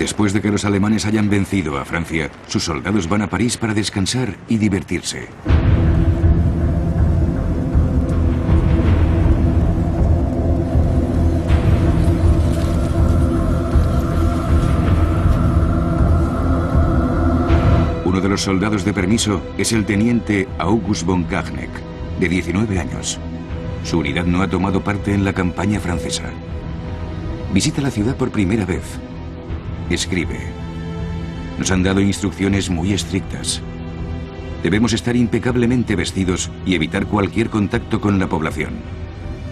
Después de que los alemanes hayan vencido a Francia, sus soldados van a París para descansar y divertirse. Uno de los soldados de permiso es el teniente August von Kagneck, de 19 años. Su unidad no ha tomado parte en la campaña francesa. Visita la ciudad por primera vez. Escribe: nos han dado instrucciones muy estrictas. Debemos estar impecablemente vestidos y evitar cualquier contacto con la población.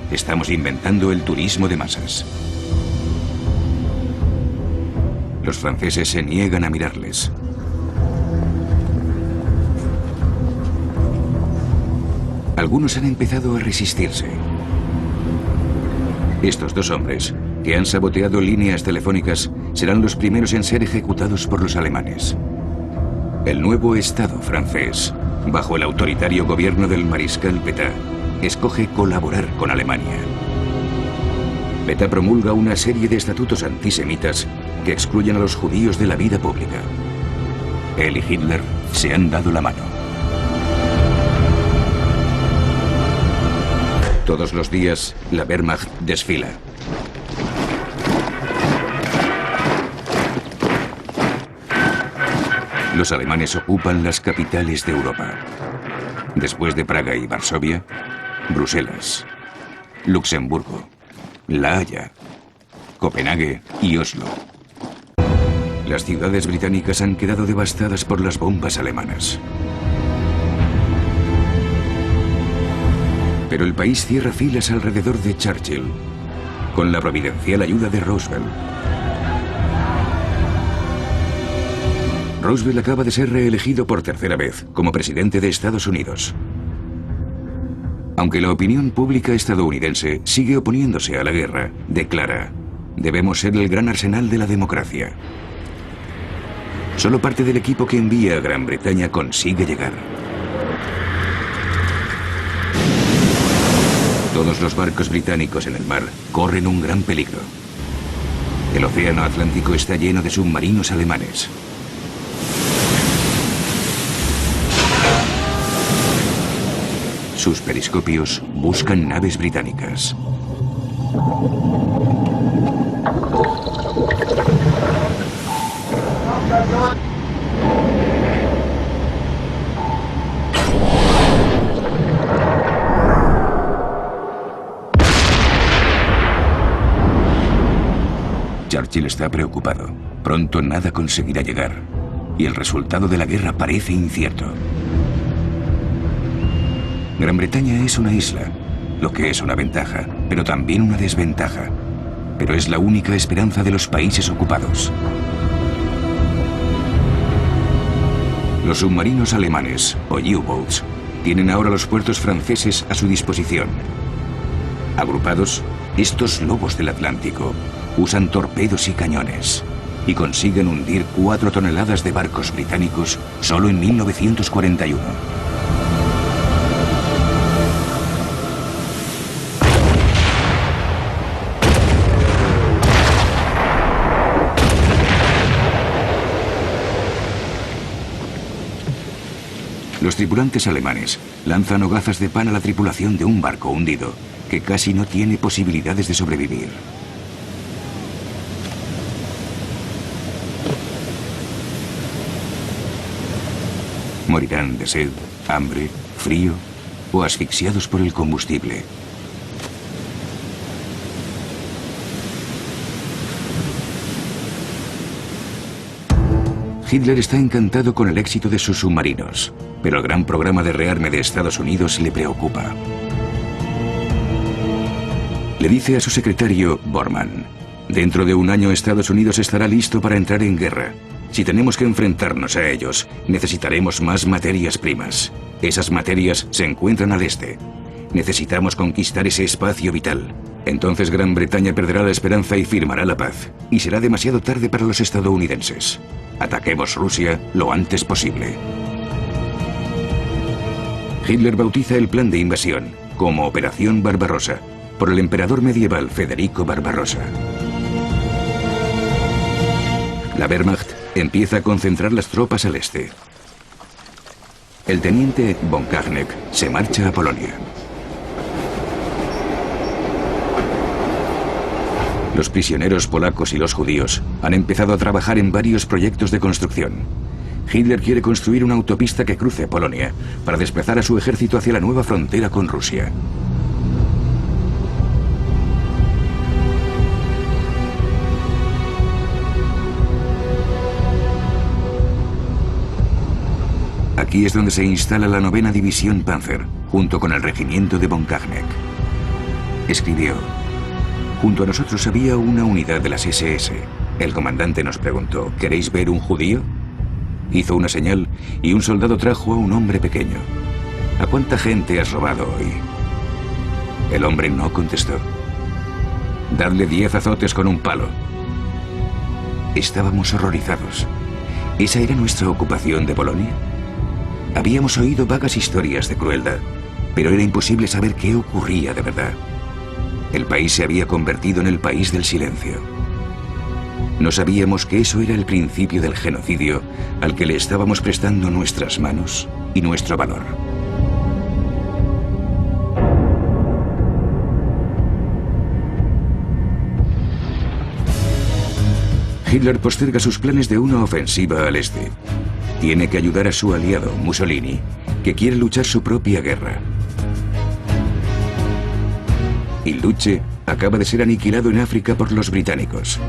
Estamos inventando el turismo de masas. Los franceses se niegan a mirarles. Algunos han empezado a resistirse. Estos dos hombres, que han saboteado líneas telefónicas, serán los primeros en ser ejecutados por los alemanes. El nuevo Estado francés, bajo el autoritario gobierno del mariscal Pétain, escoge colaborar con Alemania. Pétain promulga una serie de estatutos antisemitas que excluyen a los judíos de la vida pública. Él y Hitler se han dado la mano. Todos los días, la Wehrmacht desfila. Los alemanes ocupan las capitales de Europa. Después de Praga y Varsovia, Bruselas, Luxemburgo, La Haya, Copenhague y Oslo. Las ciudades británicas han quedado devastadas por las bombas alemanas. Pero el país cierra filas alrededor de Churchill, con la providencial ayuda de Roosevelt. Roosevelt acaba de ser reelegido por tercera vez como presidente de Estados Unidos. Aunque la opinión pública estadounidense sigue oponiéndose a la guerra, declara: debemos ser el gran arsenal de la democracia. Solo parte del equipo que envía a Gran Bretaña consigue llegar. Todos los barcos británicos en el mar corren un gran peligro. El océano Atlántico está lleno de submarinos alemanes. Sus periscopios buscan naves británicas. Churchill está preocupado. Pronto nada conseguirá llegar. Y el resultado de la guerra parece incierto. Gran Bretaña es una isla, lo que es una ventaja, pero también una desventaja. Pero es la única esperanza de los países ocupados. Los submarinos alemanes, o U-boats, tienen ahora los puertos franceses a su disposición. Agrupados, estos lobos del Atlántico usan torpedos y cañones y consiguen hundir 4 toneladas de barcos británicos solo en 1941. Los tripulantes alemanes lanzan hogazas de pan a la tripulación de un barco hundido que casi no tiene posibilidades de sobrevivir. Morirán de sed, hambre, frío o asfixiados por el combustible. Hitler está encantado con el éxito de sus submarinos, pero el gran programa de rearme de Estados Unidos le preocupa. Le dice a su secretario, Bormann: dentro de un año Estados Unidos estará listo para entrar en guerra. Si tenemos que enfrentarnos a ellos, necesitaremos más materias primas. Esas materias se encuentran al este. Necesitamos conquistar ese espacio vital. Entonces Gran Bretaña perderá la esperanza y firmará la paz. Y será demasiado tarde para los estadounidenses. Ataquemos Rusia lo antes posible. Hitler bautiza el plan de invasión como Operación Barbarossa, por el emperador medieval Federico Barbarossa. La Wehrmacht empieza a concentrar las tropas al este. El teniente von Kahneck se marcha a Polonia. Los prisioneros polacos y los judíos han empezado a trabajar en varios proyectos de construcción. Hitler quiere construir una autopista que cruce Polonia para desplazar a su ejército hacia la nueva frontera con Rusia. Aquí es donde se instala la 9ª División Panzer, junto con el regimiento de von Kahneck. Escribió: junto a nosotros había una unidad de las SS. El comandante nos preguntó: ¿queréis ver un judío? Hizo una señal y un soldado trajo a un hombre pequeño. ¿A cuánta gente has robado hoy? El hombre no contestó. Dadle 10 azotes con un palo. Estábamos horrorizados. ¿Esa era nuestra ocupación de Polonia? Habíamos oído vagas historias de crueldad, pero era imposible saber qué ocurría de verdad. El país se había convertido en el país del silencio. No sabíamos que eso era el principio del genocidio al que le estábamos prestando nuestras manos y nuestro valor. Hitler posterga sus planes de una ofensiva al este. Tiene que ayudar a su aliado, Mussolini, que quiere luchar su propia guerra. Il Duce acaba de ser aniquilado en África por los británicos.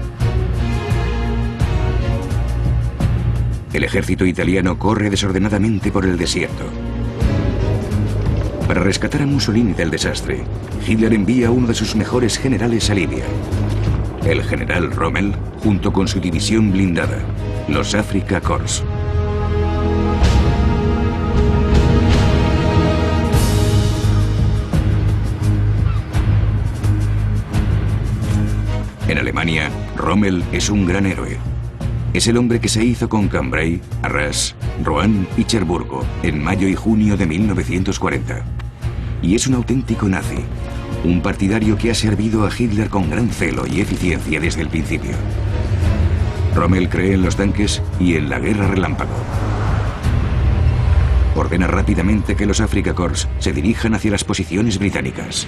El ejército italiano corre desordenadamente por el desierto. Para rescatar a Mussolini del desastre, Hitler envía a uno de sus mejores generales a Libia. El general Rommel, junto con su división blindada, los Afrika Korps. En Alemania, Rommel es un gran héroe. Es el hombre que se hizo con Cambrai, Arras, Rouen y Cherburgo en mayo y junio de 1940. Y es un auténtico nazi, un partidario que ha servido a Hitler con gran celo y eficiencia desde el principio. Rommel cree en los tanques y en la guerra relámpago. Ordena rápidamente que los Afrika Korps se dirijan hacia las posiciones británicas.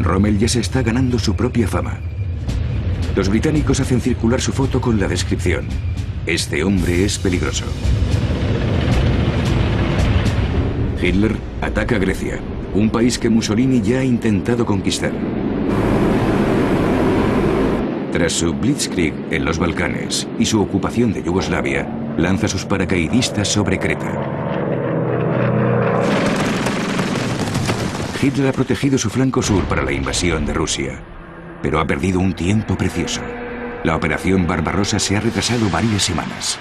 Rommel ya se está ganando su propia fama. Los británicos hacen circular su foto con la descripción: este hombre es peligroso. Hitler ataca a Grecia, un país que Mussolini ya ha intentado conquistar. Tras su Blitzkrieg en los Balcanes y su ocupación de Yugoslavia, lanza sus paracaidistas sobre Creta. Hitler ha protegido su flanco sur para la invasión de Rusia, pero ha perdido un tiempo precioso. La operación Barbarossa se ha retrasado varias semanas.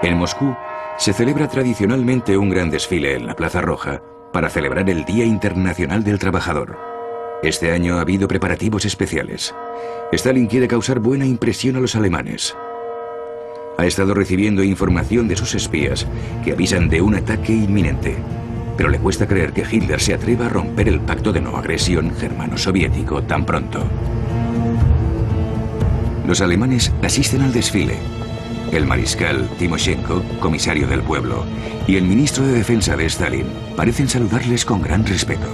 En Moscú se celebra tradicionalmente un gran desfile en la Plaza Roja para celebrar el Día Internacional del Trabajador. Este año ha habido preparativos especiales. Stalin quiere causar buena impresión a los alemanes. Ha estado recibiendo información de sus espías que avisan de un ataque inminente, pero le cuesta creer que Hitler se atreva a romper el pacto de no agresión germano-soviético tan pronto. Los alemanes asisten al desfile. El mariscal Timoshenko, comisario del pueblo, y el ministro de Defensa de Stalin parecen saludarles con gran respeto.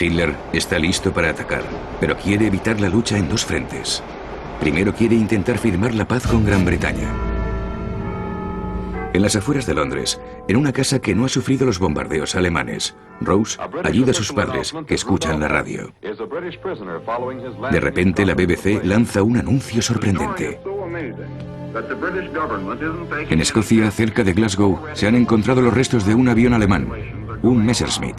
Hitler está listo para atacar, pero quiere evitar la lucha en dos frentes. Primero quiere intentar firmar la paz con Gran Bretaña. En las afueras de Londres, en una casa que no ha sufrido los bombardeos alemanes, Rose ayuda a sus padres, que escuchan la radio. De repente, la BBC lanza un anuncio sorprendente. En Escocia, cerca de Glasgow, se han encontrado los restos de un avión alemán, un Messerschmitt.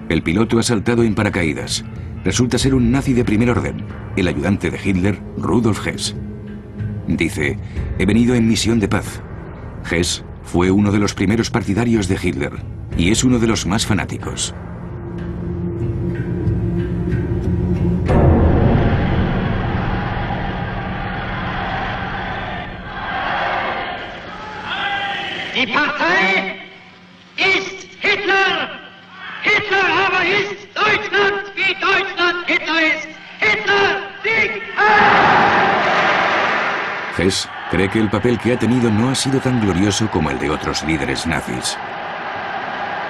El piloto ha saltado en paracaídas. Resulta ser un nazi de primer orden, el ayudante de Hitler, Rudolf Hess. Dice: he venido en misión de paz. Hess Fue uno de los primeros partidarios de Hitler y es uno de los más fanáticos. Die Partei ist Hitler! Hitler aber ist Deutschland, wie Deutschland Hitler ist! Hitler Sieg! Hess cree que el papel que ha tenido no ha sido tan glorioso como el de otros líderes nazis.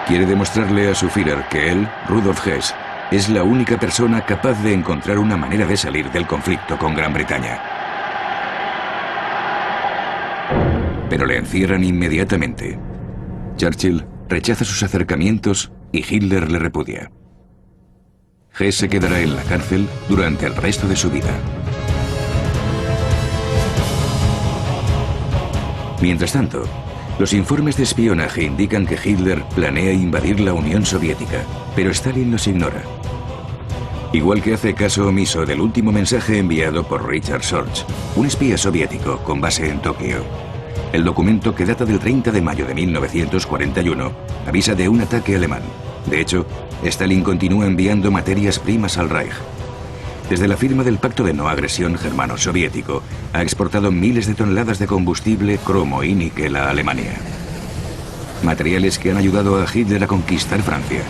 Quiere demostrarle a su Führer que él, Rudolf Hess, es la única persona capaz de encontrar una manera de salir del conflicto con Gran Bretaña. Pero le encierran inmediatamente. Churchill rechaza sus acercamientos y Hitler le repudia. Hess se quedará en la cárcel durante el resto de su vida. Mientras tanto, los informes de espionaje indican que Hitler planea invadir la Unión Soviética, pero Stalin los ignora. Igual que hace caso omiso del último mensaje enviado por Richard Sorge, un espía soviético con base en Tokio. El documento, que data del 30 de mayo de 1941, avisa de un ataque alemán. De hecho, Stalin continúa enviando materias primas al Reich. Desde la firma del Pacto de No Agresión germano-soviético, ha exportado miles de toneladas de combustible, cromo y níquel a Alemania. Materiales que han ayudado a Hitler a conquistar Francia.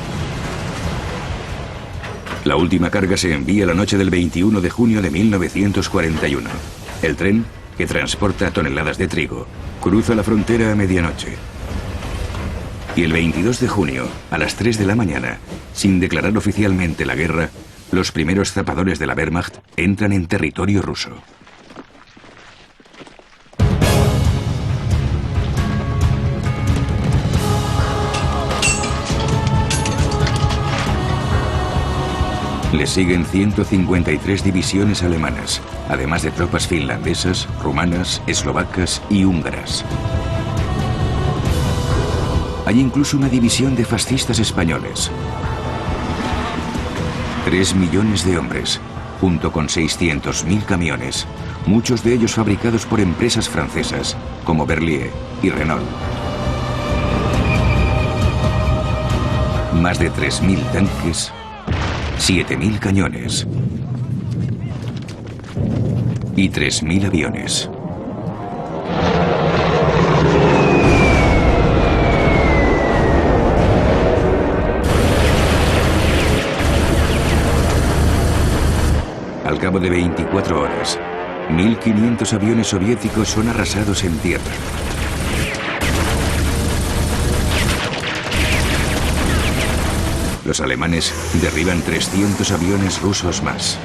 La última carga se envía la noche del 21 de junio de 1941. El tren, que transporta toneladas de trigo, cruza la frontera a medianoche. Y el 22 de junio, a las 3 de la mañana, sin declarar oficialmente la guerra, los primeros zapadores de la Wehrmacht entran en territorio ruso. Le siguen 153 divisiones alemanas, además de tropas finlandesas, rumanas, eslovacas y húngaras. Hay incluso una división de fascistas españoles. 3 millones de hombres, junto con 600.000 camiones, muchos de ellos fabricados por empresas francesas, como Berliet y Renault. Más de 3.000 tanques, 7.000 cañones y 3.000 aviones. Al cabo de 24 horas, 1.500 aviones soviéticos son arrasados en tierra. Los alemanes derriban 300 aviones rusos más.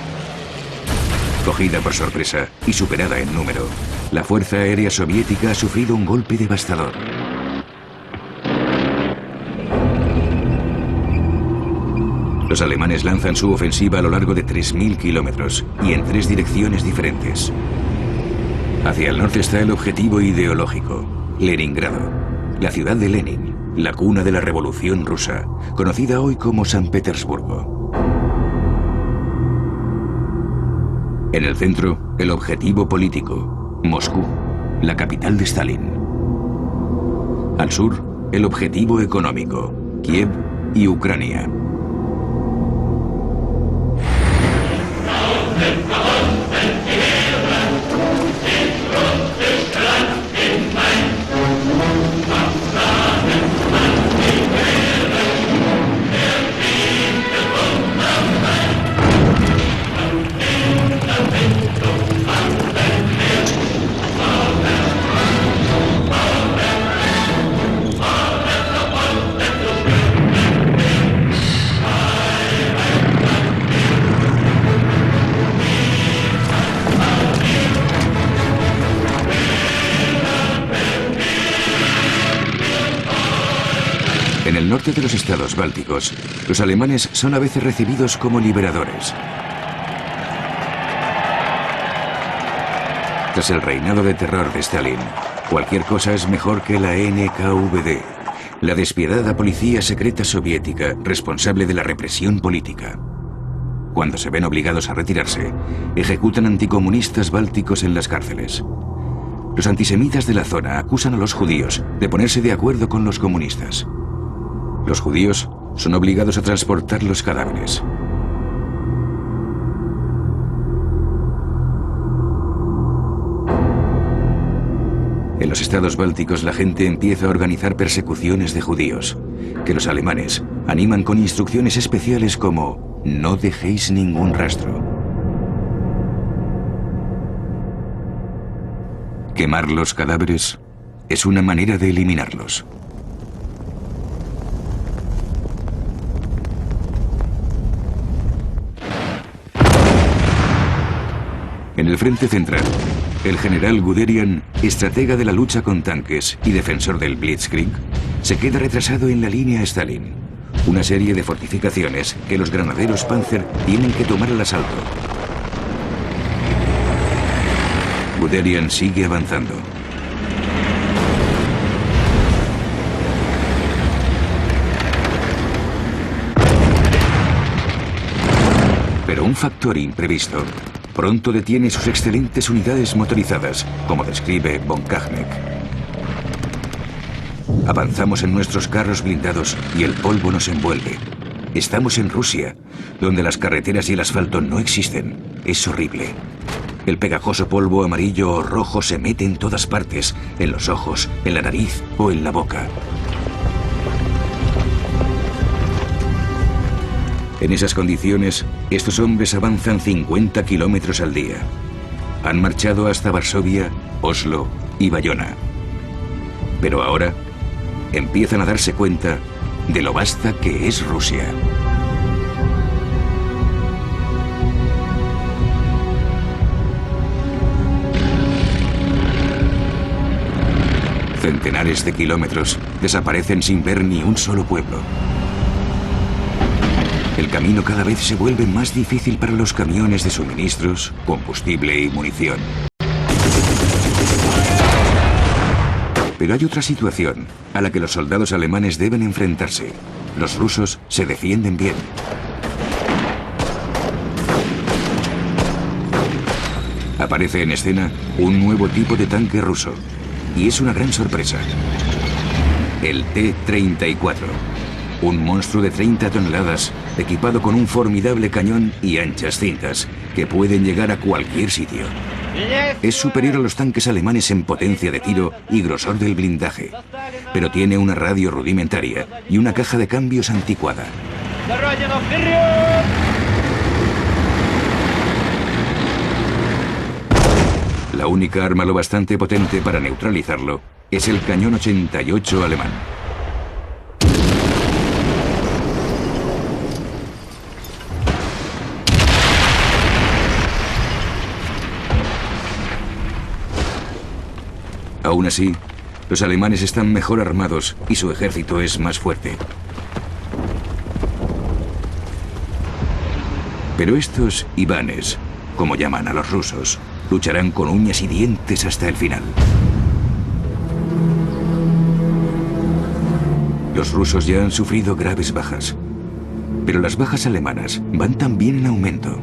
Cogida por sorpresa y superada en número, la Fuerza Aérea Soviética ha sufrido un golpe devastador. Los alemanes lanzan su ofensiva a lo largo de 3.000 kilómetros y en 3 direcciones diferentes. Hacia el norte está el objetivo ideológico, Leningrado, la ciudad de Lenin, la cuna de la Revolución Rusa, conocida hoy como San Petersburgo. En el centro, el objetivo político, Moscú, la capital de Stalin. Al sur, el objetivo económico, Kiev y Ucrania. En el norte de los estados bálticos, los alemanes son a veces recibidos como liberadores. Tras el reinado de terror de Stalin, cualquier cosa es mejor que la NKVD, la despiadada policía secreta soviética responsable de la represión política. Cuando se ven obligados a retirarse, ejecutan anticomunistas bálticos en las cárceles. Los antisemitas de la zona acusan a los judíos de ponerse de acuerdo con los comunistas. Los judíos son obligados a transportar los cadáveres. En los estados bálticos la gente empieza a organizar persecuciones de judíos, que los alemanes animan con instrucciones especiales como «No dejéis ningún rastro». Quemar los cadáveres es una manera de eliminarlos. En el frente central, el general Guderian, estratega de la lucha con tanques y defensor del Blitzkrieg, se queda retrasado en la línea Stalin, una serie de fortificaciones que los granaderos Panzer tienen que tomar al asalto. Guderian sigue avanzando. Pero un factor imprevisto pronto detiene sus excelentes unidades motorizadas, como describe von Kahneck. Avanzamos en nuestros carros blindados y el polvo nos envuelve. Estamos en Rusia, donde las carreteras y el asfalto no existen. Es horrible. El pegajoso polvo amarillo o rojo se mete en todas partes, en los ojos, en la nariz o en la boca. En esas condiciones, estos hombres avanzan 50 kilómetros al día. Han marchado hasta Varsovia, Oslo y Bayona. Pero ahora empiezan a darse cuenta de lo vasta que es Rusia. Centenares de kilómetros desaparecen sin ver ni un solo pueblo. El camino cada vez se vuelve más difícil para los camiones de suministros, combustible y munición. Pero hay otra situación a la que los soldados alemanes deben enfrentarse. Los rusos se defienden bien. Aparece en escena un nuevo tipo de tanque ruso. Y es una gran sorpresa. El T-34. Un monstruo de 30 toneladas, equipado con un formidable cañón y anchas cintas, que pueden llegar a cualquier sitio. Es superior a los tanques alemanes en potencia de tiro y grosor del blindaje, pero tiene una radio rudimentaria y una caja de cambios anticuada. La única arma lo bastante potente para neutralizarlo es el cañón 88 alemán. Aún así, los alemanes están mejor armados y su ejército es más fuerte. Pero estos Ivanes, como llaman a los rusos, lucharán con uñas y dientes hasta el final. Los rusos ya han sufrido graves bajas, pero las bajas alemanas van también en aumento.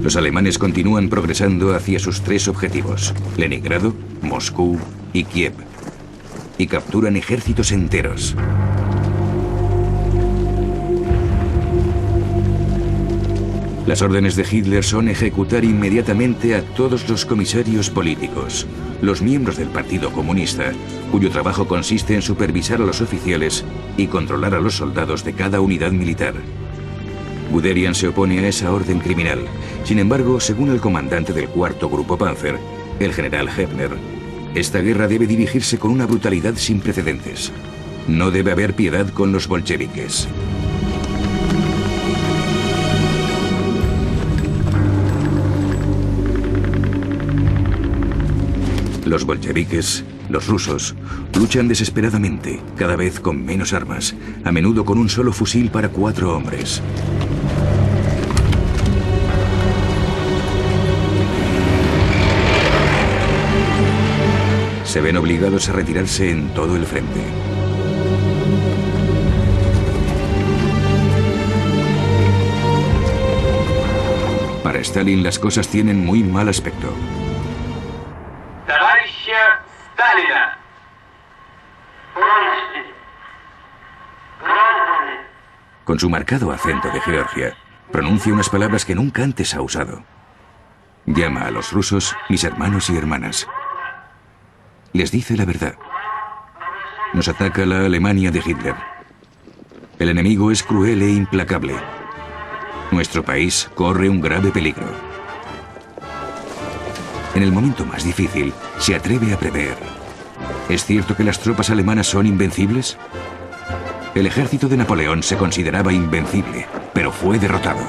Los alemanes continúan progresando hacia sus 3 objetivos: Leningrado, Moscú y Kiev, y capturan ejércitos enteros. Las órdenes de Hitler son ejecutar inmediatamente a todos los comisarios políticos, los miembros del Partido Comunista, cuyo trabajo consiste en supervisar a los oficiales y controlar a los soldados de cada unidad militar. Guderian se opone a esa orden criminal. Sin embargo, según el comandante del 4º Grupo Panzer, el general Hebner, esta guerra debe dirigirse con una brutalidad sin precedentes. No debe haber piedad con los bolcheviques. Los bolcheviques, los rusos, luchan desesperadamente, cada vez con menos armas, a menudo con un solo fusil para 4 hombres. se ven obligados a retirarse en todo el frente. Para Stalin las cosas tienen muy mal aspecto. Con su marcado acento de Georgia, pronuncia unas palabras que nunca antes ha usado. Llama a los rusos mis hermanos y hermanas. Les dice la verdad. Nos ataca la Alemania de Hitler. El enemigo es cruel e implacable. Nuestro país corre un grave peligro. En el momento más difícil, se atreve a prever. ¿Es cierto que las tropas alemanas son invencibles? El ejército de Napoleón se consideraba invencible, pero fue derrotado.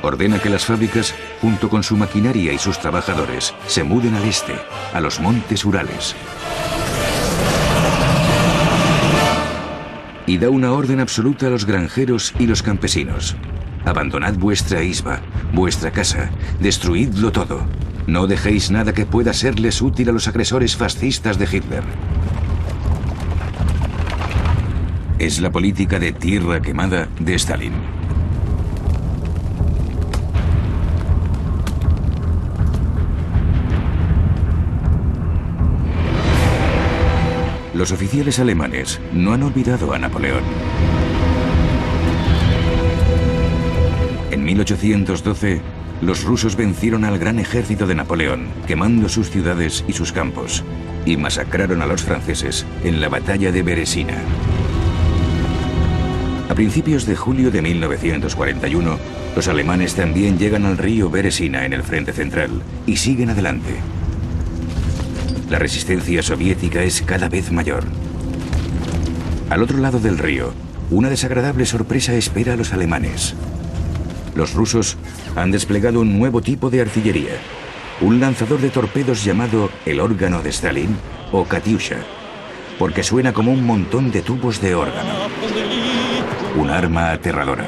Ordena que las fábricas, junto con su maquinaria y sus trabajadores, se muden al este, a los montes Urales. Y da una orden absoluta a los granjeros y los campesinos. Abandonad vuestra isba, vuestra casa, destruidlo todo. No dejéis nada que pueda serles útil a los agresores fascistas de Hitler. Es la política de tierra quemada de Stalin. Los oficiales alemanes no han olvidado a Napoleón. En 1812, los rusos vencieron al gran ejército de Napoleón, quemando sus ciudades y sus campos, y masacraron a los franceses en la batalla de Beresina. A principios de julio de 1941, los alemanes también llegan al río Beresina en el frente central y siguen adelante. La resistencia soviética es cada vez mayor. Al otro lado del río, una desagradable sorpresa espera a los alemanes. Los rusos han desplegado un nuevo tipo de artillería, un lanzador de torpedos llamado el órgano de Stalin o Katyusha, porque suena como un montón de tubos de órgano. Un arma aterradora.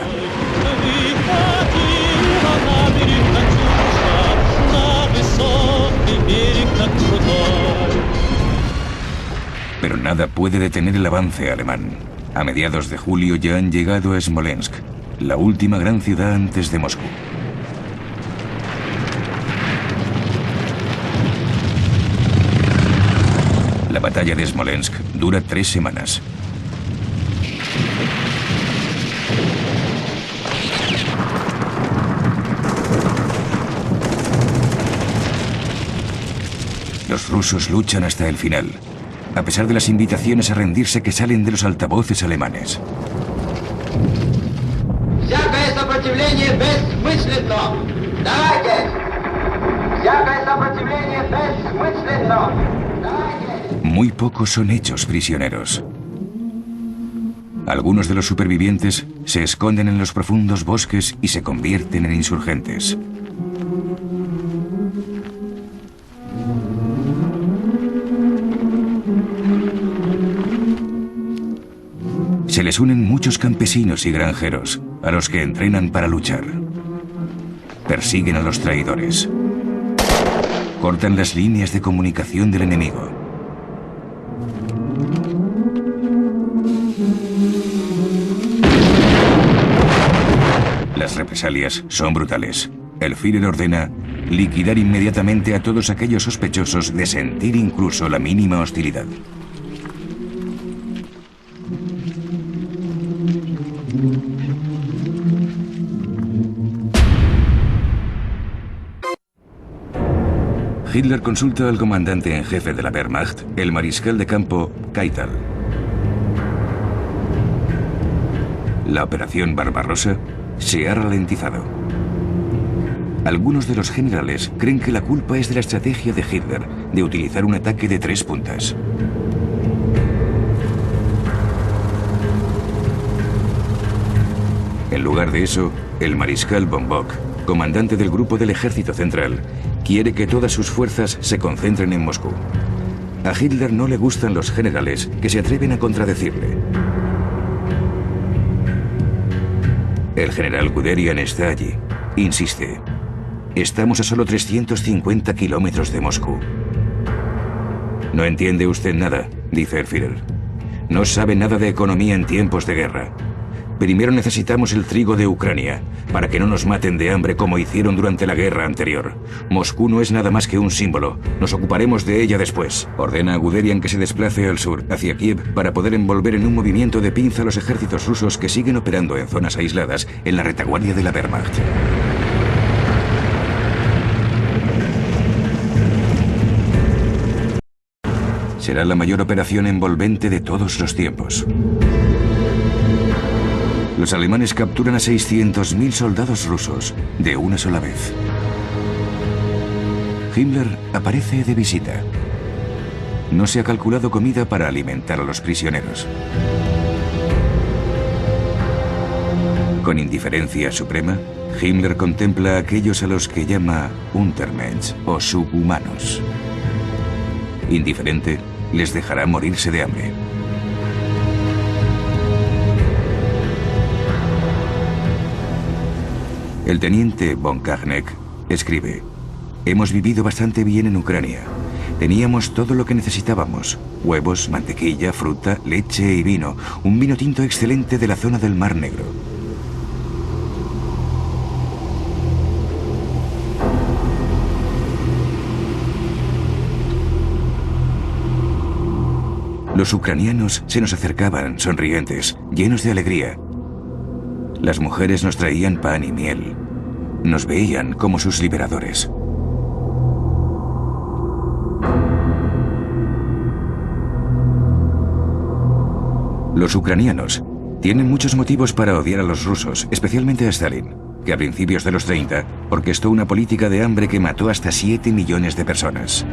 Pero nada puede detener el avance alemán. A mediados de julio ya han llegado a Smolensk, la última gran ciudad antes de Moscú. La batalla de Smolensk dura 3 semanas. Los rusos luchan hasta el final, a pesar de las invitaciones a rendirse que salen de los altavoces alemanes. Muy pocos son hechos prisioneros. Algunos de los supervivientes se esconden en los profundos bosques y se convierten en insurgentes. Se les unen muchos campesinos y granjeros, a los que entrenan para luchar. Persiguen a los traidores. Cortan las líneas de comunicación del enemigo. Las represalias son brutales. El Führer ordena liquidar inmediatamente a todos aquellos sospechosos de sentir incluso la mínima hostilidad. Hitler consulta al comandante en jefe de la Wehrmacht, el mariscal de campo Keitel. La operación Barbarossa se ha ralentizado. Algunos de los generales creen que la culpa es de la estrategia de Hitler de utilizar un ataque de 3 puntas. En lugar de eso, el mariscal von Bock, comandante del grupo del Ejército Central, Quiere que todas sus fuerzas se concentren en Moscú. A Hitler no le gustan los generales que se atreven a contradecirle. El general Guderian está allí. Insiste. Estamos a solo 350 kilómetros de Moscú. No entiende usted nada, dice el Führer. No sabe nada de economía en tiempos de guerra. Primero necesitamos el trigo de Ucrania, para que no nos maten de hambre como hicieron durante la guerra anterior. Moscú no es nada más que un símbolo. Nos ocuparemos de ella después. Ordena a Guderian que se desplace al sur, hacia Kiev, para poder envolver en un movimiento de pinza a los ejércitos rusos que siguen operando en zonas aisladas en la retaguardia de la Wehrmacht. Será la mayor operación envolvente de todos los tiempos. Los alemanes capturan a 600.000 soldados rusos de una sola vez. Himmler aparece de visita. No se ha calculado comida para alimentar a los prisioneros. Con indiferencia suprema, Himmler contempla a aquellos a los que llama Untermensch o subhumanos. Indiferente, les dejará morirse de hambre. El teniente von Kahneck escribe: hemos vivido bastante bien en Ucrania. Teníamos todo lo que necesitábamos: huevos, mantequilla, fruta, leche y vino. Un vino tinto excelente de la zona del Mar Negro. Los ucranianos se nos acercaban, sonrientes, llenos de alegría. Las mujeres nos traían pan y miel. Nos veían como sus liberadores. Los ucranianos tienen muchos motivos para odiar a los rusos, especialmente a Stalin, que a principios de los 30 orquestó una política de hambre que mató hasta 7 millones de personas.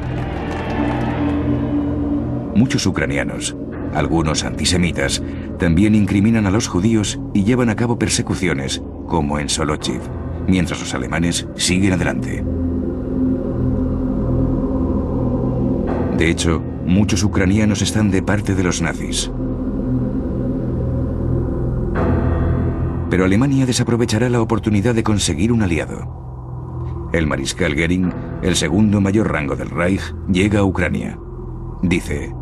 Muchos ucranianos, algunos antisemitas, también incriminan a los judíos y llevan a cabo persecuciones, como en Solochiv, mientras los alemanes siguen adelante. De hecho, muchos ucranianos están de parte de los nazis. Pero Alemania desaprovechará la oportunidad de conseguir un aliado. El mariscal Göring, el segundo mayor rango del Reich, llega a Ucrania. Dice: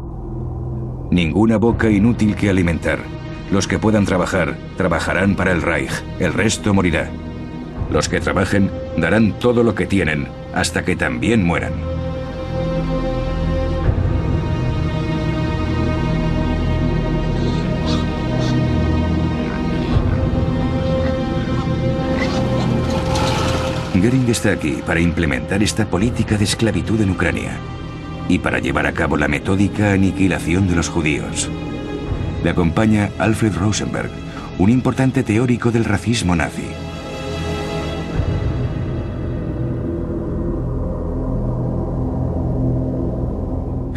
ninguna boca inútil que alimentar. Los que puedan trabajar, trabajarán para el Reich. El resto morirá. Los que trabajen, darán todo lo que tienen, hasta que también mueran. Göring está aquí para implementar esta política de esclavitud en Ucrania y para llevar a cabo la metódica aniquilación de los judíos. Le acompaña Alfred Rosenberg, un importante teórico del racismo nazi.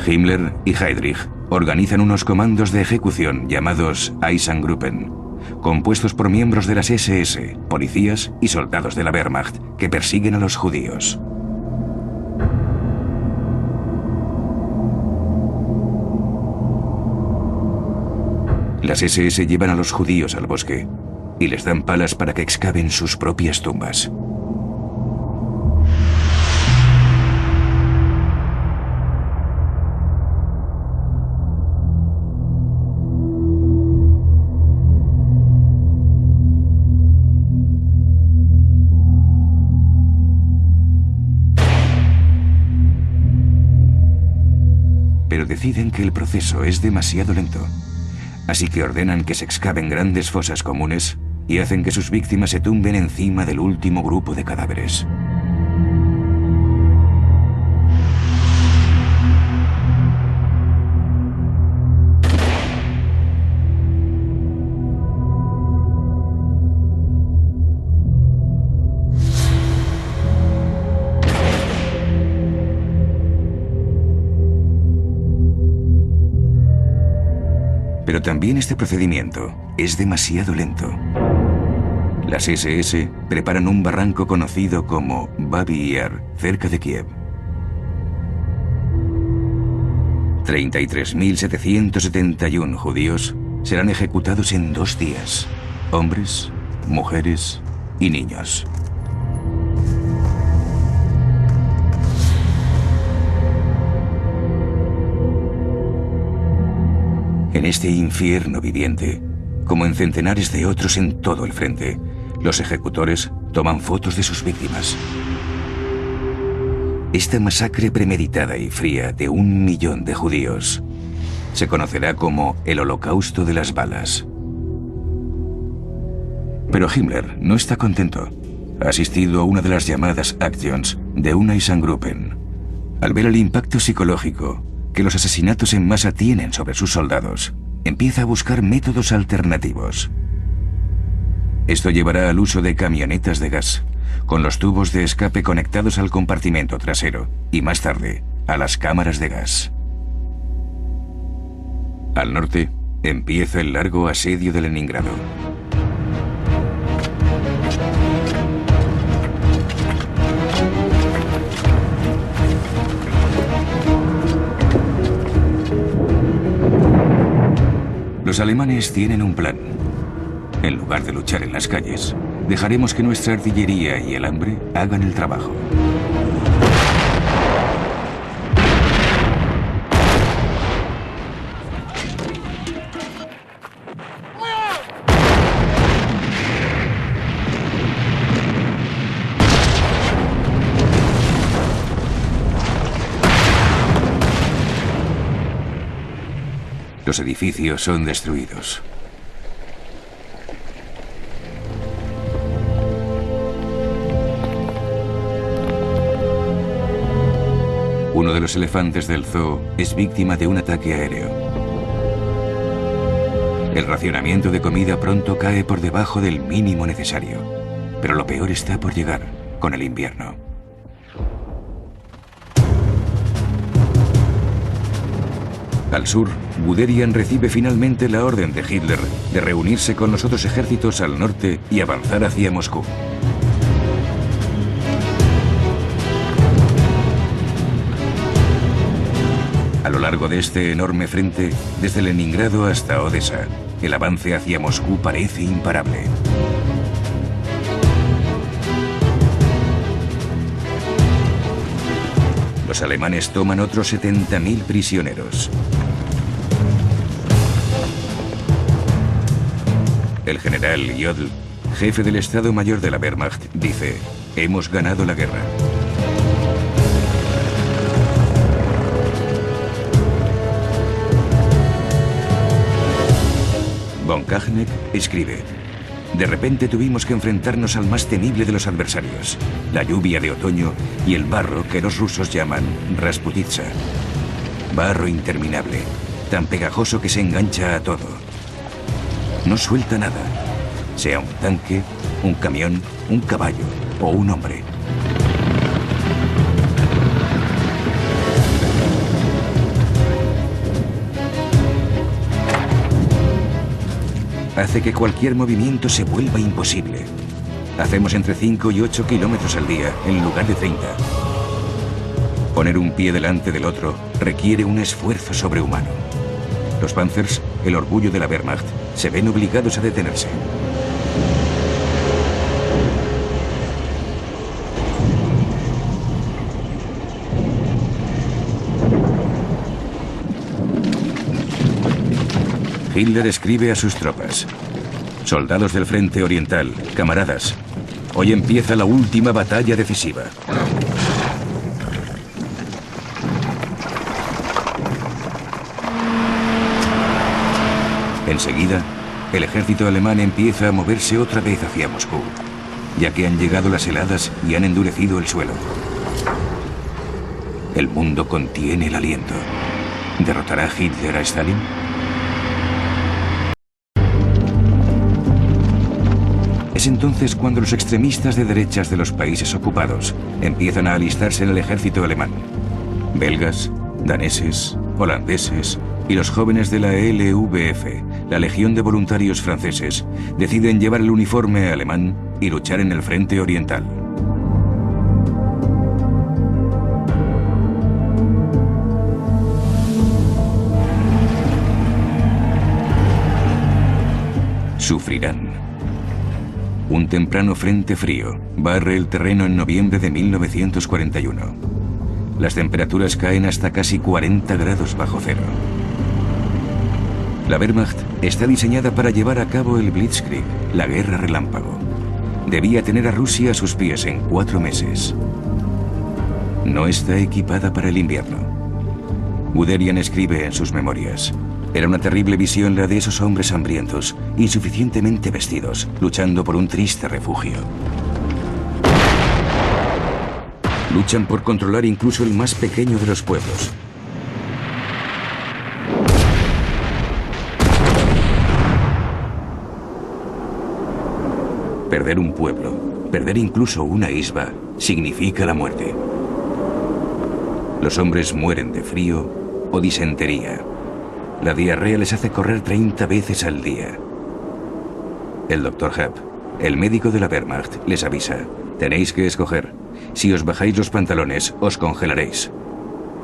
Himmler y Heydrich organizan unos comandos de ejecución llamados Eisengruppen, compuestos por miembros de las SS, policías y soldados de la Wehrmacht que persiguen a los judíos. Las SS llevan a los judíos al bosque y les dan palas para que excaven sus propias tumbas. Pero deciden que el proceso es demasiado lento. Así que ordenan que se excaven grandes fosas comunes y hacen que sus víctimas se tumben encima del último grupo de cadáveres. Pero también este procedimiento es demasiado lento. Las SS preparan un barranco conocido como Babi Yar, cerca de Kiev. 33.771 judíos serán ejecutados en 2 días. Hombres, mujeres y niños. En este infierno viviente, como en centenares de otros en todo el frente, los ejecutores toman fotos de sus víctimas. Esta masacre premeditada y fría de 1 millón de judíos se conocerá como el Holocausto de las balas. Pero Himmler no está contento. Ha asistido a una de las llamadas Actions de Unaisangruppen. Al ver el impacto psicológico que los asesinatos en masa tienen sobre sus soldados, empieza a buscar métodos alternativos. Esto llevará al uso de camionetas de gas, con los tubos de escape conectados al compartimento trasero y más tarde a las cámaras de gas. Al norte, empieza el largo asedio de Leningrado. Los alemanes tienen un plan. En lugar de luchar en las calles, dejaremos que nuestra artillería y el hambre hagan el trabajo. Los edificios son destruidos. Uno de los elefantes del zoo es víctima de un ataque aéreo. El racionamiento de comida pronto cae por debajo del mínimo necesario, pero lo peor está por llegar con el invierno. Al sur, Guderian recibe finalmente la orden de Hitler de reunirse con los otros ejércitos al norte y avanzar hacia Moscú. A lo largo de este enorme frente, desde Leningrado hasta Odessa, el avance hacia Moscú parece imparable. Los alemanes toman otros 70.000 prisioneros. El general Jodl, jefe del Estado Mayor de la Wehrmacht, dice: hemos ganado la guerra. Von Kahneck escribe: de repente tuvimos que enfrentarnos al más temible de los adversarios, la lluvia de otoño y el barro que los rusos llaman Rasputitsa. Barro interminable, tan pegajoso que se engancha a todo. No suelta nada, sea un tanque, un camión, un caballo o un hombre. Hace que cualquier movimiento se vuelva imposible. Hacemos entre 5 y 8 kilómetros al día, en lugar de 30. Poner un pie delante del otro requiere un esfuerzo sobrehumano. Los Panzers, el orgullo de la Wehrmacht, se ven obligados a detenerse. Hitler escribe a sus tropas: soldados del frente oriental, camaradas, hoy empieza la última batalla decisiva. Enseguida, el ejército alemán empieza a moverse otra vez hacia Moscú, ya que han llegado las heladas y han endurecido el suelo. El mundo contiene el aliento. ¿Derrotará Hitler a Stalin? Es entonces cuando los extremistas de derechas de los países ocupados empiezan a alistarse en el ejército alemán. Belgas, daneses, holandeses y los jóvenes de la LVF la Legión de Voluntarios franceses deciden llevar el uniforme alemán y luchar en el frente oriental. Sufrirán. Un temprano frente frío barre el terreno en noviembre de 1941. Las temperaturas caen hasta casi 40 grados bajo cero. La Wehrmacht está diseñada para llevar a cabo el Blitzkrieg, la guerra relámpago. Debía tener a Rusia a sus pies en 4 meses. No está equipada para el invierno. Guderian escribe en sus memorias: era una terrible visión la de esos hombres hambrientos, insuficientemente vestidos, luchando por un triste refugio. Luchan por controlar incluso el más pequeño de los pueblos. Perder un pueblo, perder incluso una isba, significa la muerte. Los hombres mueren de frío o disentería. La diarrea les hace correr 30 veces al día. El Dr. Hub, el médico de la Wehrmacht, les avisa: tenéis que escoger. Si os bajáis los pantalones, os congelaréis.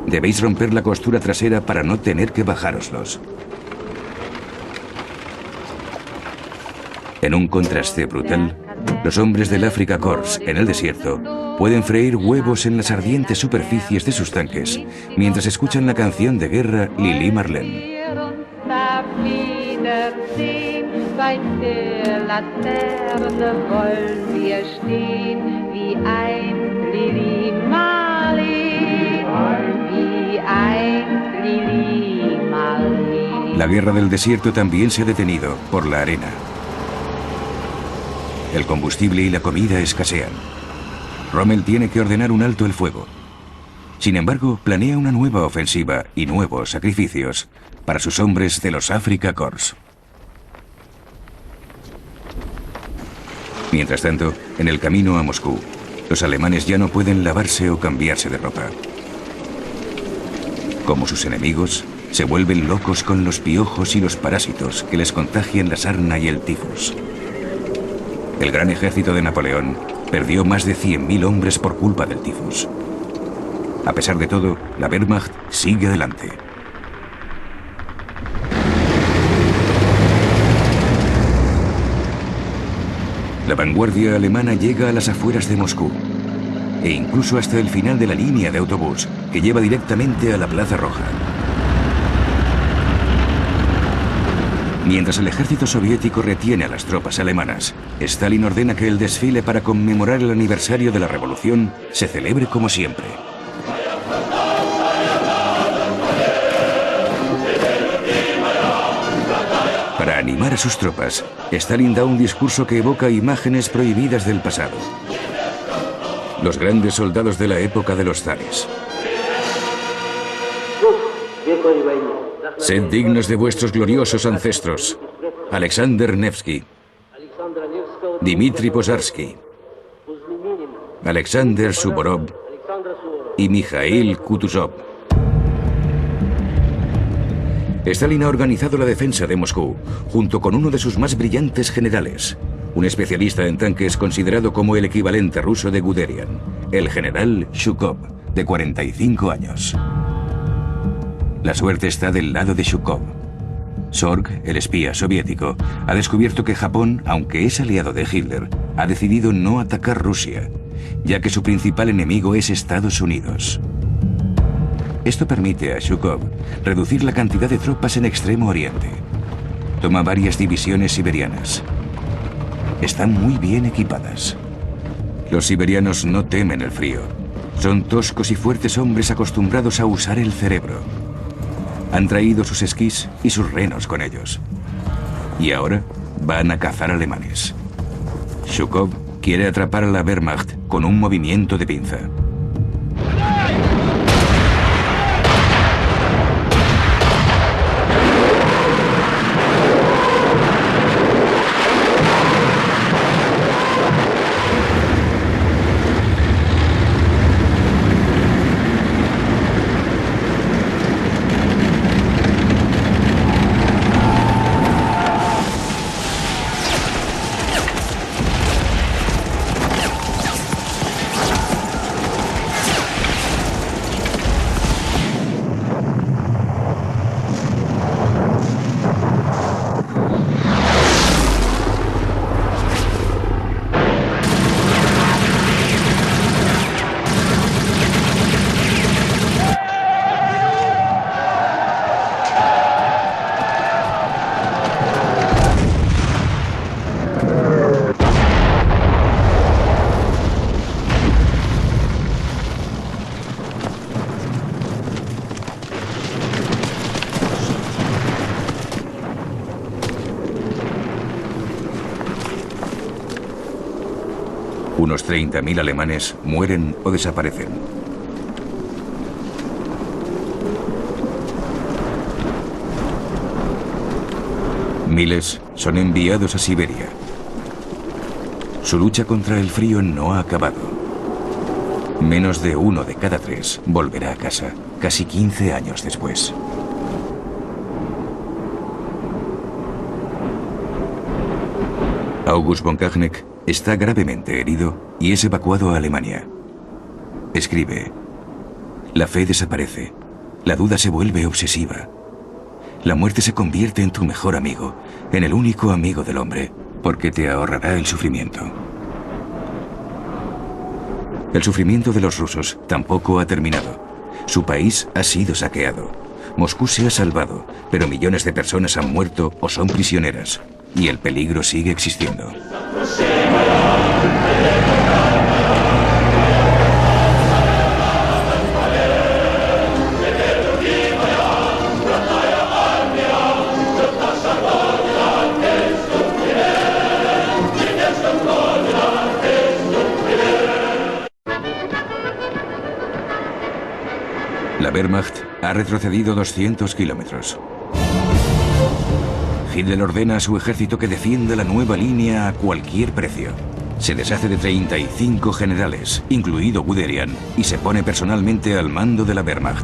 Debéis romper la costura trasera para no tener que bajároslos. En un contraste brutal, los hombres del Afrika Korps en el desierto pueden freír huevos en las ardientes superficies de sus tanques mientras escuchan la canción de guerra Lili Marleen. La guerra del desierto también se ha detenido por la arena. El combustible y la comida escasean. Rommel tiene que ordenar un alto el fuego. Sin embargo, planea una nueva ofensiva y nuevos sacrificios para sus hombres de los Afrika Korps. Mientras tanto, en el camino a Moscú, los alemanes ya no pueden lavarse o cambiarse de ropa. Como sus enemigos, se vuelven locos con los piojos y los parásitos que les contagian la sarna y el tifus. El gran ejército de Napoleón perdió más de 100.000 hombres por culpa del tifus. A pesar de todo, la Wehrmacht sigue adelante. La vanguardia alemana llega a las afueras de Moscú e incluso hasta el final de la línea de autobús que lleva directamente a la Plaza Roja. Mientras el ejército soviético retiene a las tropas alemanas, Stalin ordena que el desfile para conmemorar el aniversario de la revolución se celebre como siempre. Para animar a sus tropas, Stalin da un discurso que evoca imágenes prohibidas del pasado. Los grandes soldados de la época de los zares. Sed dignos de vuestros gloriosos ancestros: Alexander Nevsky, Dmitri Pozarsky, Alexander Suvorov y Mikhail Kutuzov. Stalin ha organizado la defensa de Moscú junto con uno de sus más brillantes generales, un especialista en tanques considerado como el equivalente ruso de Guderian, el general Zhukov, de 45 años. La suerte está del lado de Zhukov. Sorg, el espía soviético, ha descubierto que Japón, aunque es aliado de Hitler, ha decidido no atacar Rusia, ya que su principal enemigo es Estados Unidos. Esto permite a Zhukov reducir la cantidad de tropas en Extremo Oriente. Toma varias divisiones siberianas. Están muy bien equipadas. Los siberianos no temen el frío. Son toscos y fuertes hombres acostumbrados a usar el cerebro. Han traído sus esquís y sus renos con ellos. Y ahora van a cazar alemanes. Zhukov quiere atrapar a la Wehrmacht con un movimiento de pinza. Unos 30.000 alemanes mueren o desaparecen. Miles son enviados a Siberia. Su lucha contra el frío no ha acabado. Menos de 1 de cada 3 volverá a casa, casi 15 años después. August von Kachneck está gravemente herido y es evacuado a Alemania. Escribe: la fe desaparece, la duda se vuelve obsesiva. La muerte se convierte en tu mejor amigo, en el único amigo del hombre, porque te ahorrará el sufrimiento. El sufrimiento de los rusos tampoco ha terminado. Su país ha sido saqueado. Moscú se ha salvado, pero millones de personas han muerto o son prisioneras. Y el peligro sigue existiendo. La Wehrmacht ha retrocedido 200 kilómetros. Hitler ordena a su ejército que defienda la nueva línea a cualquier precio. Se deshace de 35 generales, incluido Guderian, y se pone personalmente al mando de la Wehrmacht.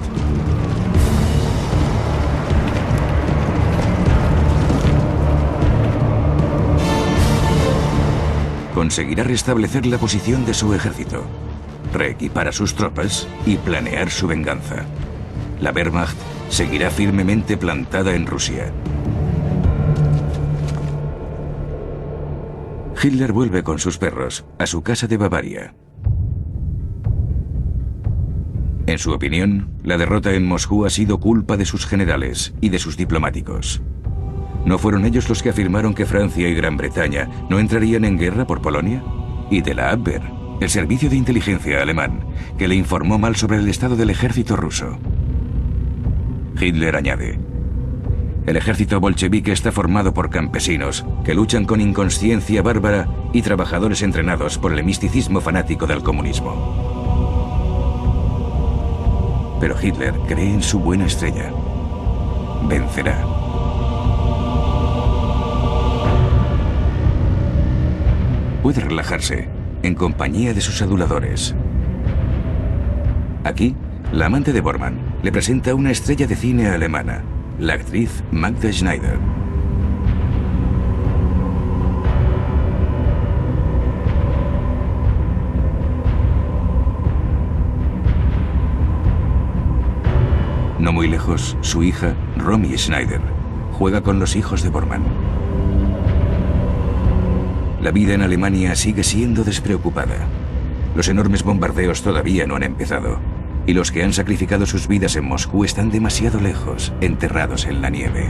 Conseguirá restablecer la posición de su ejército, reequipar a sus tropas y planear su venganza. La Wehrmacht seguirá firmemente plantada en Rusia. Hitler vuelve con sus perros a su casa de Bavaria. En su opinión, la derrota en Moscú ha sido culpa de sus generales y de sus diplomáticos. ¿No fueron ellos los que afirmaron que Francia y Gran Bretaña no entrarían en guerra por Polonia? Y de la Abwehr, el servicio de inteligencia alemán, que le informó mal sobre el estado del ejército ruso. Hitler añade: el ejército bolchevique está formado por campesinos que luchan con inconsciencia bárbara y trabajadores entrenados por el misticismo fanático del comunismo. Pero Hitler cree en su buena estrella. Vencerá. Puede relajarse en compañía de sus aduladores. Aquí, la amante de Bormann le presenta una estrella de cine alemana, la actriz Magda Schneider. No muy lejos, su hija, Romy Schneider, juega con los hijos de Bormann. La vida en Alemania sigue siendo despreocupada. Los enormes bombardeos todavía no han empezado, y los que han sacrificado sus vidas en Moscú están demasiado lejos, enterrados en la nieve.